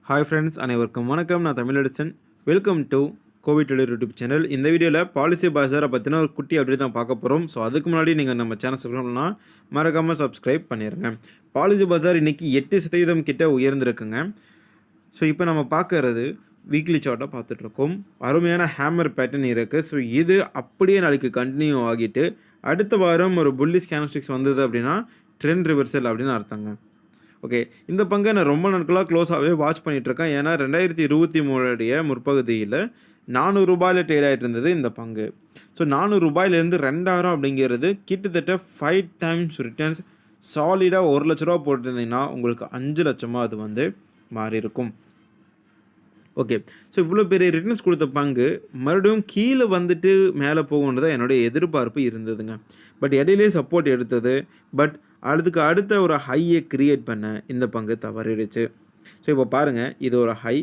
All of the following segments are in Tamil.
ஹாய் ஃப்ரெண்ட்ஸ், அனைவருக்கும் வணக்கம். நான் தமிழடிச்சன். வெல்கம் டு கோவிட் டெய்லர் யூடியூப் சேனல். இந்த வீடியோவில் பாலிசி பஜாரை பற்றின ஒரு குட்டி அப்டேட் தான் பார்க்க போகிறோம். ஸோ அதுக்கு முன்னாடி நீங்கள் நம்ம சேனல் சப்ஸ்கிரைப் பண்ணலாம், மறக்காமல் சப்ஸ்கிரைப் பண்ணிடுங்க. பாலிசி பஜார் இன்றைக்கி 8% கிட்ட உயர்ந்திருக்குங்க. ஸோ இப்போ நம்ம பார்க்கறது வீக்லி சார்ட்டாக பார்த்துட்ருக்கோம். அருமையான ஹேமர் பேட்டர்ன் இருக்குது. ஸோ இது அப்படியே நாளைக்கு கண்டினியூ ஆகிட்டு அடுத்த வாரம் ஒரு புல்லிஷ் கேண்டல்ஸ்டிக்ஸ் வந்தது அப்படின்னா ட்ரெண்ட் ரிவர்சல் அப்படின்னு அர்த்தங்க. ஓகே, இந்த பங்கை நான் ரொம்ப நாட்களாக க்ளோஸாகவே வாட்ச் பண்ணிகிட்ருக்கேன். ஏன்னா 2023 முற்பகுதியில் ரூ. 400 ட்ரேட் ஆகிட்டு இருந்தது இந்த பங்கு. ஸோ ரூ. 400 2000 அப்படிங்கிறது கிட்டத்தட்ட 5 டைம்ஸ் ரிட்டர்ன்ஸ். சாலிடாக ரூ. 1,00,000 போட்டிருந்தீங்கன்னா உங்களுக்கு 5,00,000 அது வந்து மாறி இருக்கும். ஓகே, ஸோ இவ்வளோ பெரிய ரிட்டர்ன்ஸ் கொடுத்த பங்கு மறுபடியும் கீழே வந்துட்டு மேலே போகுன்றதான் என்னுடைய எதிர்பார்ப்பு இருந்ததுங்க. பட் இடையிலே சப்போர்ட் எடுத்தது. பட் அதுக்கு அடுத்த ஒரு ஹையை கிரியேட் பண்ண இந்த பங்கு தவறிடுச்சு. ஸோ இப்போ பாருங்கள், இது ஒரு ஹை,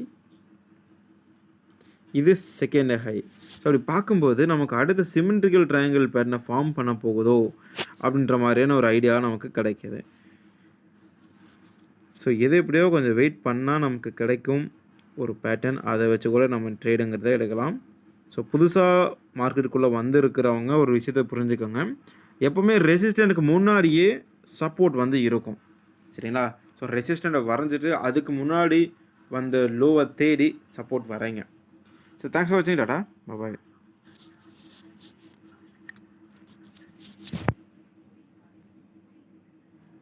இது செகண்ட் ஹை. ஸோ அப்படி பார்க்கும்போது நமக்கு அடுத்த சிமெண்ட்ரிக்கல் ட்ரையாங்கிள் பேட்டர்னை ஃபார்ம் பண்ண போகுதோ அப்படின்ற மாதிரியான ஒரு ஐடியா நமக்கு கிடைக்கிது. ஸோ எது எப்படியோ கொஞ்சம் வெயிட் பண்ணால் நமக்கு கிடைக்கும் ஒரு பேட்டர்ன். அதை வச்சு கூட நம்ம ட்ரேடுங்கிறத எடுக்கலாம். ஸோ புதுசாக மார்க்கெட்டுக்குள்ளே வந்திருக்கிறவங்க ஒரு விஷயத்தை புரிஞ்சுக்கோங்க. எப்போவுமே ரெசிஸ்டண்ட்டுக்கு முன்னாடியே சப்போர்ட் வந்து இருக்கும், சரிங்களா? ஸோ ரெசிஸ்டண்ட்டை வரைஞ்சிட்டு அதுக்கு முன்னாடி வந்த லோவை தேடி சப்போர்ட் வரைங்க. ஸோ தேங்க்ஸ் ஃபார் வாட்சிங். டாடா, பாய்.